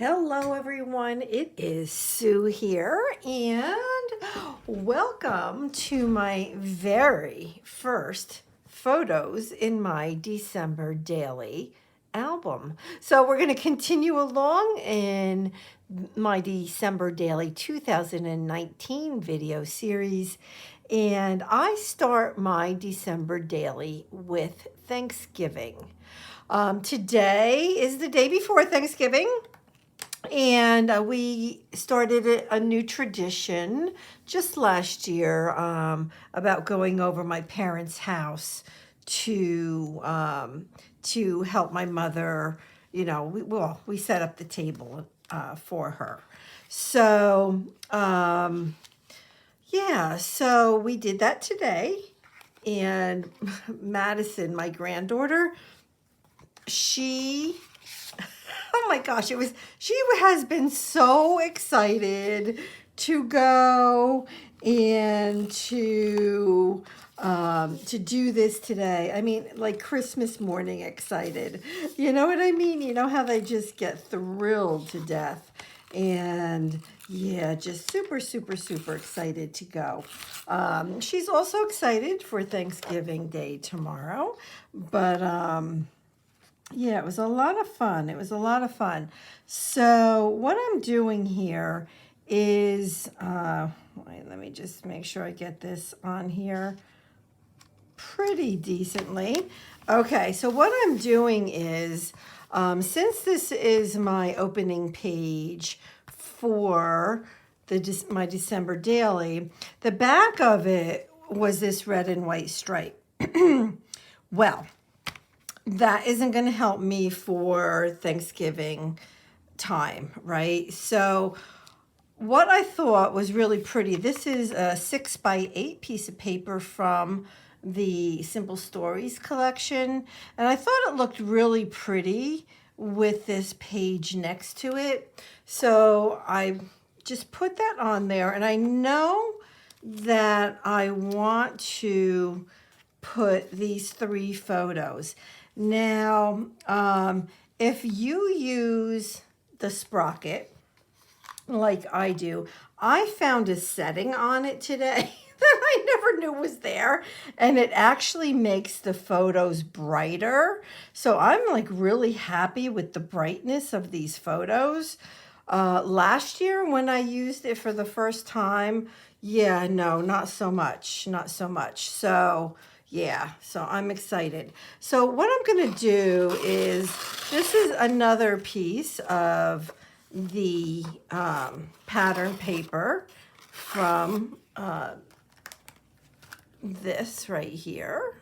Hello everyone, it is Sue here and welcome to my very first photos in my December daily album. So we're going to continue along in my December daily 2019 video series, and I start my December daily with Thanksgiving. Today is the day before Thanksgiving. And we started a new tradition just last year about going over my parents' house to help my mother. We set up the table for her. So so we did that today. And Madison, my granddaughter, she oh my gosh, she has been so excited to go and to do this today. I mean, like Christmas morning excited. You know what I mean? You know how they just get thrilled to death. And yeah, just super, super, super excited to go. She's also excited for Thanksgiving Day tomorrow, but yeah, it was a lot of fun. It was a lot of fun. So what I'm doing here is, let me just make sure I get this on here pretty decently. Okay, so what I'm doing is, since this is my opening page for my December daily, the back of it was this red and white stripe. Well, that isn't going to help me for Thanksgiving time, right? So what I thought was really pretty, this is a 6x8 piece of paper from the Simple Stories collection, and I thought it looked really pretty with this page next to it. So I just put that on there, and I know that I want to put these 3 photos. Now, if you use the sprocket like I do, I found a setting on it today that I never knew was there, and it actually makes the photos brighter. So I'm like really happy with the brightness of these photos. Last year when I used it for the first time, yeah, no, not so much, not so much. So yeah, so I'm excited. So what I'm going to do is, this is another piece of the pattern paper from this right here.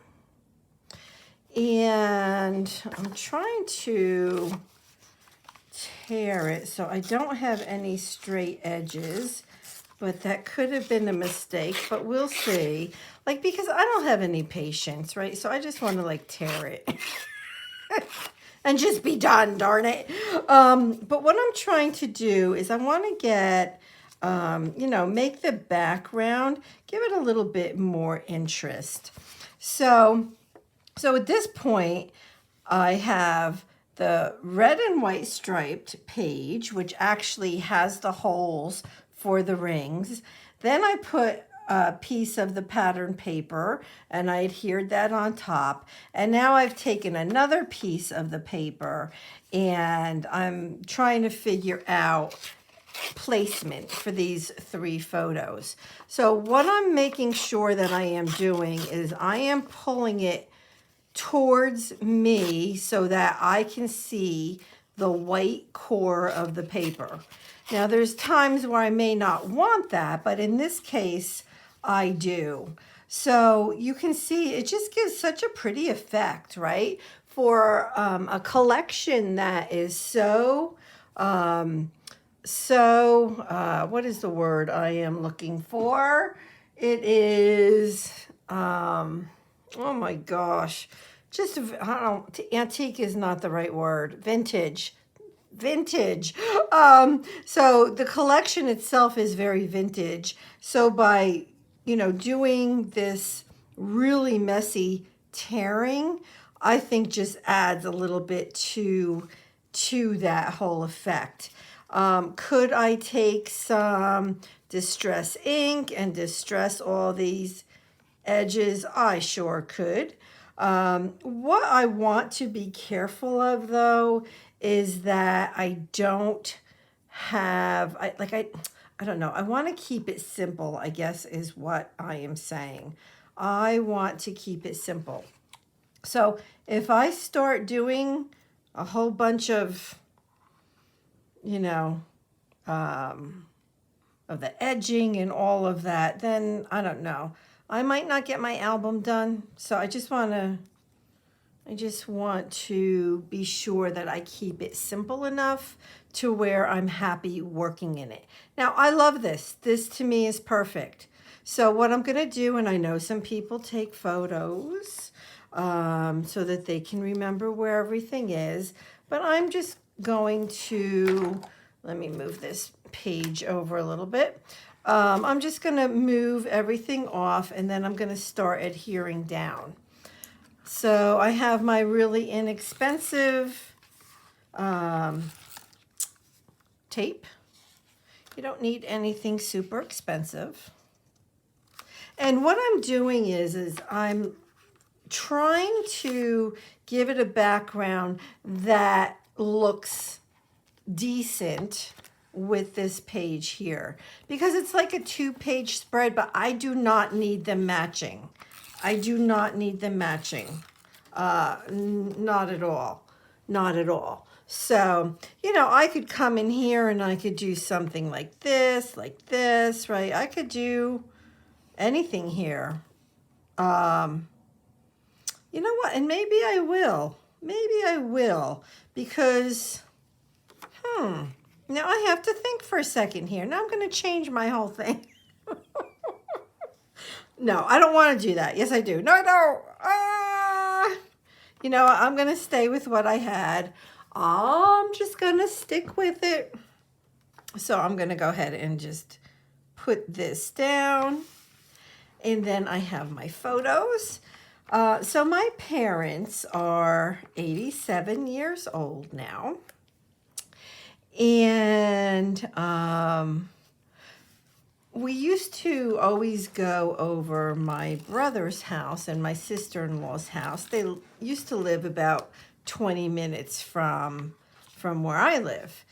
And I'm trying to tear it so I don't have any straight edges, but that could have been a mistake, but we'll see. Like, because I don't have any patience, right? So I just want to like tear it and just be done, darn it. But what I'm trying to do is I want to get, make the background, give it a little bit more interest. So at this point, I have the red and white striped page, which actually has the holes for the rings. Then I put a piece of the pattern paper and I adhered that on top. And now I've taken another piece of the paper and I'm trying to figure out placement for these 3 photos. So what I'm making sure that I am doing is I am pulling it towards me so that I can see the white core of the paper. Now there's times where I may not want that, but in this case I do. So you can see it just gives such a pretty effect, right? For a collection that is so what is the word I am looking for? It is oh my gosh, just, I don't, antique is not the right word, vintage. So the collection itself is very vintage. So by, doing this really messy tearing, I think just adds a little bit to that whole effect. Could I take some distress ink and distress all these edges? I sure could. What I want to be careful of though is that I don't have, I don't know. I want to keep it simple, I guess is what I am saying. I want to keep it simple. So if I start doing a whole bunch of, you know, of the edging and all of that, then I don't know. I might not get my album done. So I just want to be sure that I keep it simple enough to where I'm happy working in it. Now, I love this. This to me is perfect. So what I'm going to do, and I know some people take photos so that they can remember where everything is, but I'm just going to, let me move this page over a little bit. I'm just going to move everything off, and then I'm going to start adhering down. So I have my really inexpensive tape. You don't need anything super expensive. And what I'm doing is I'm trying to give it a background that looks decent with this page here, because it's like a 2-page spread, but I do not need them matching. I do not need them matching. Not at all. Not at all. So, you know, I could come in here and I could do something like this, right? I could do anything here. You know what? And maybe I will. Maybe I will. Because, now I have to think for a second here. Now I'm going to change my whole thing. No, I don't want to do that. Yes, I do. No, I don't. You know, I'm going to stay with what I had. I'm just going to stick with it. So I'm going to go ahead and just put this down. And then I have my photos. So my parents are 87 years old now. And we used to always go over my brother's house and my sister-in-law's house. They used to live about 20 minutes from where I live.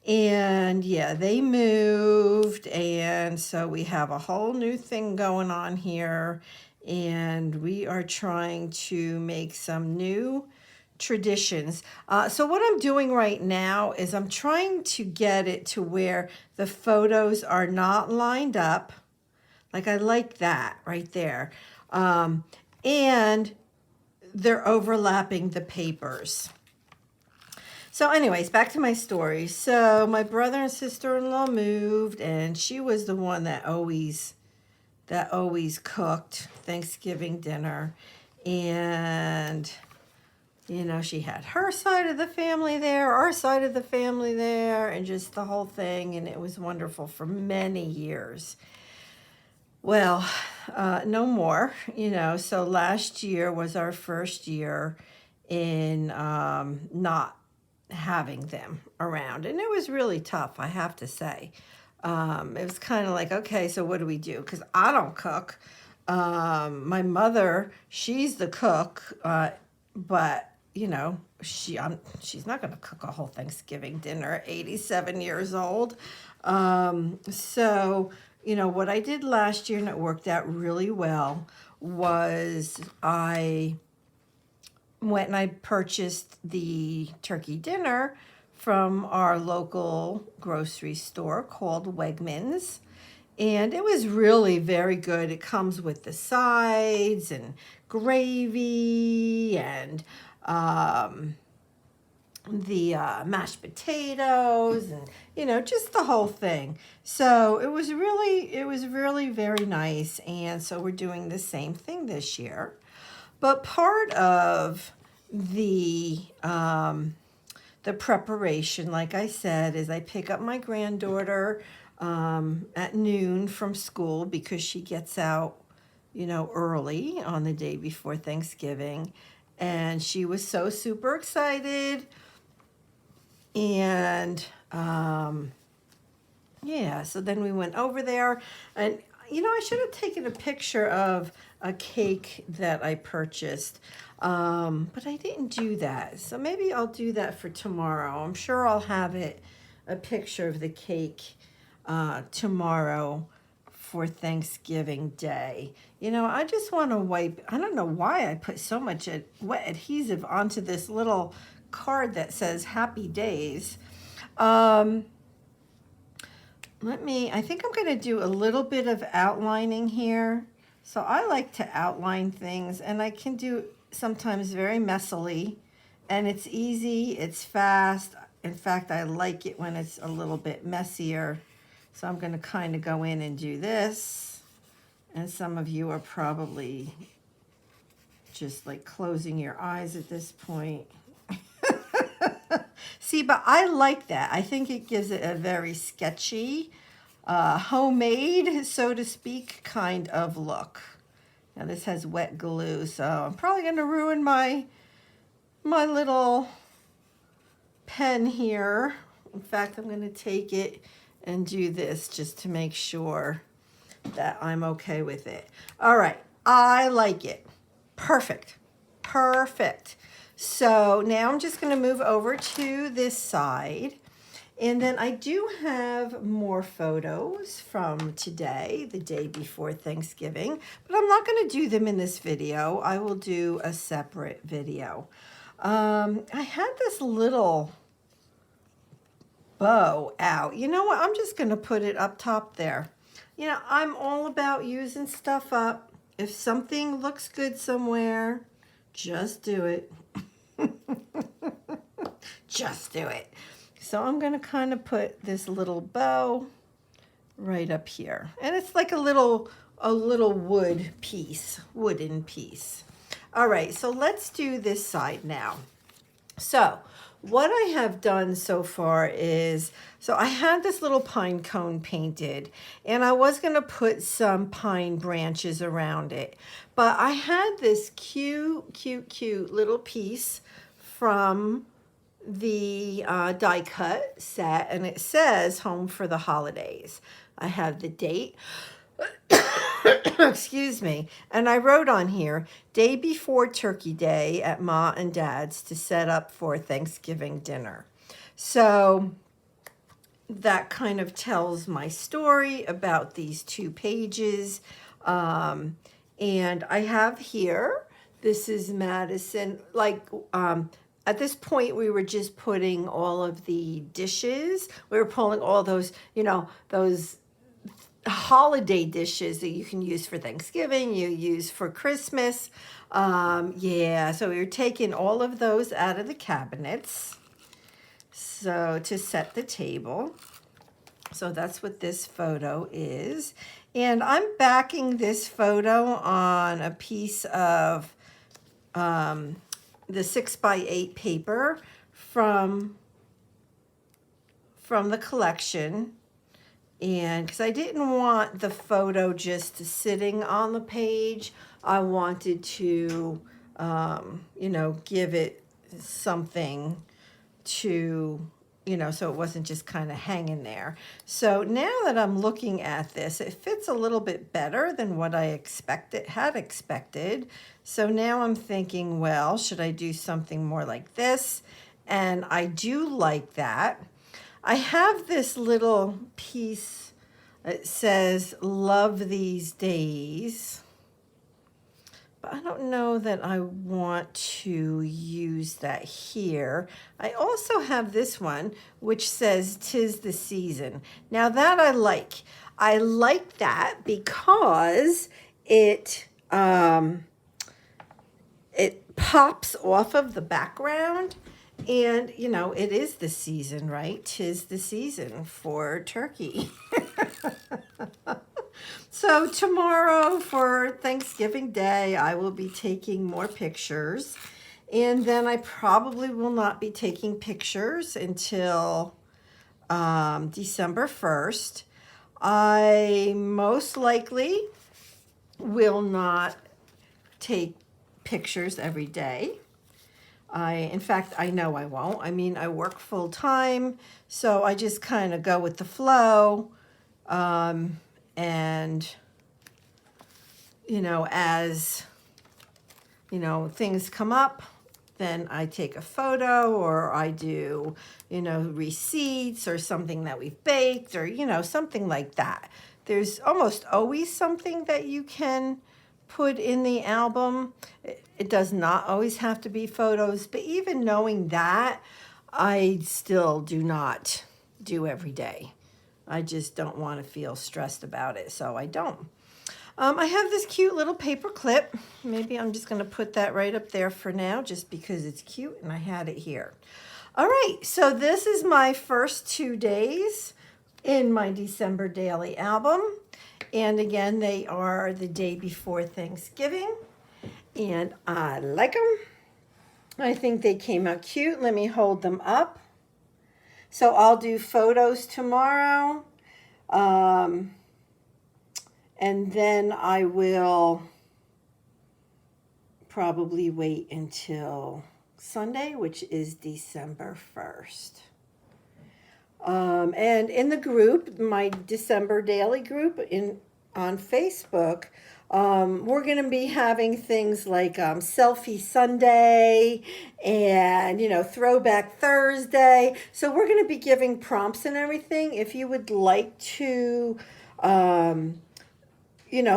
And yeah, they moved, and so we have a whole new thing going on here, and we are trying to make some new traditions. So what I'm doing right now is I'm trying to get it to where the photos are not lined up. Like I like that right there. And they're overlapping the papers. So anyways, back to my story. So my brother and sister-in-law moved, and she was the one that always cooked Thanksgiving dinner. And you know, she had her side of the family there, our side of the family there, and just the whole thing. And it was wonderful for many years. Well, no more, you know. So last year was our first year in not having them around. And it was really tough, I have to say. It was kind of like, okay, so what do we do? Because I don't cook. My mother, she's the cook, but you know, she's not going to cook a whole Thanksgiving dinner at 87 years old. So, you know, what I did last year, and it worked out really well, was I went and I purchased the turkey dinner from our local grocery store called Wegmans. And it was really very good. It comes with the sides and gravy and the mashed potatoes and, you know, just the whole thing. So it was really very nice. And so we're doing the same thing this year. But part of the preparation, like I said, is I pick up my granddaughter at noon from school because she gets out, you know, early on the day before Thanksgiving. And she was so super excited And yeah, so then we went over there, and I should have taken a picture of a cake that I purchased, but I didn't do that. So maybe I'll do that for tomorrow. I'm sure I'll have a picture of the cake tomorrow for Thanksgiving Day. I just want to wipe. I don't know why I put so much wet adhesive onto this little card that says Happy Days. I think I'm going to do a little bit of outlining here. So I like to outline things, and I can do sometimes very messily, and it's easy, it's fast. In fact, I like it when it's a little bit messier. So I'm going to kind of go in and do this, and some of you are probably just like closing your eyes at this point. See, but I like that. I think it gives it a very sketchy, homemade, so to speak, kind of look. Now this has wet glue, so I'm probably going to ruin my little pen here. In fact, I'm going to take it and do this just to make sure that I'm okay with it. All right, I like it. Perfect. Perfect. So now I'm just going to move over to this side. And then I do have more photos from today, the day before Thanksgiving, but I'm not going to do them in this video. I will do a separate video. I had this little bow out. You know what? I'm just going to put it up top there. I'm all about using stuff up. If something looks good somewhere, just do it. Just do it. So I'm going to kind of put this little bow right up here. And it's like a little wooden piece. All right, so let's do this side now. So what I have done so far is, so I had this little pine cone painted, and I was going to put some pine branches around it. But I had this cute little piece from the die cut set, and it says Home for the Holidays. I have the date. Excuse me. And I wrote on here, day before Turkey Day at Ma and Dad's to set up for Thanksgiving dinner. So that kind of tells my story about these 2 pages. And I have here, this is Madison, at this point, we were just putting all of the dishes. We were pulling all those, those holiday dishes that you can use for Thanksgiving, you use for Christmas. Yeah, so we were taking all of those out of the cabinets. So to set the table. So that's what this photo is. And I'm backing this photo on a piece of the 6x8 paper from the collection, and because I didn't want the photo just sitting on the page, I wanted to give it something to so it wasn't just kind of hanging there. So now that I'm looking at this, it fits a little bit better than what I had expected. So now I'm thinking, well, should I do something more like this? And I do like that. I have this little piece that says, love these days. But I don't know that I want to use that here. I also have this one, which says, 'tis the season. Now that I like. I like that because it pops off of the background, and it is the season, right? 'Tis the season for turkey. So tomorrow for Thanksgiving Day, I will be taking more pictures, and then I probably will not be taking pictures until December 1st. I most likely will not take pictures every day. In fact, I know I won't. I mean, I work full time, so I just kind of go with the flow. And, as, things come up, then I take a photo or I do, receipts or something that we've baked or, something like that. There's almost always something that you can put in the album. It does not always have to be photos, but even knowing that, I still do not do every day. I just don't want to feel stressed about it, so I don't. I have this cute little paper clip. Maybe I'm just going to put that right up there for now just because it's cute and I had it here. All right, so this is my first 2 days in my December daily album. And again, they are the day before Thanksgiving. And I like them. I think they came out cute. Let me hold them up. So I'll do photos tomorrow. And then I will probably wait until Sunday, which is December 1st. And in the group, my December daily group on Facebook, we're going to be having things like Selfie Sunday and, Throwback Thursday. So we're going to be giving prompts and everything. If you would like to,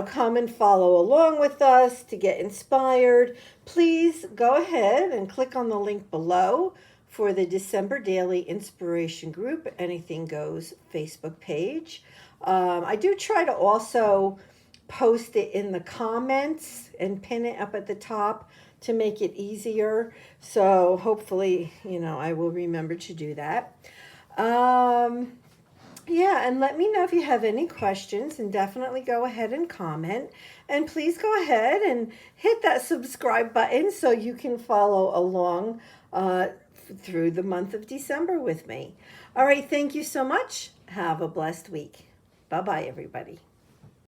come and follow along with us to get inspired, please go ahead and click on the link below for the December Daily Inspiration Group, Anything Goes Facebook page. I do try to also post it in the comments and pin it up at the top to make it easier. So hopefully, I will remember to do that. Yeah, and let me know if you have any questions, and definitely go ahead and comment. And please go ahead and hit that subscribe button so you can follow along through the month of December with me. All right, thank you so much. Have a blessed week. Bye-bye, everybody.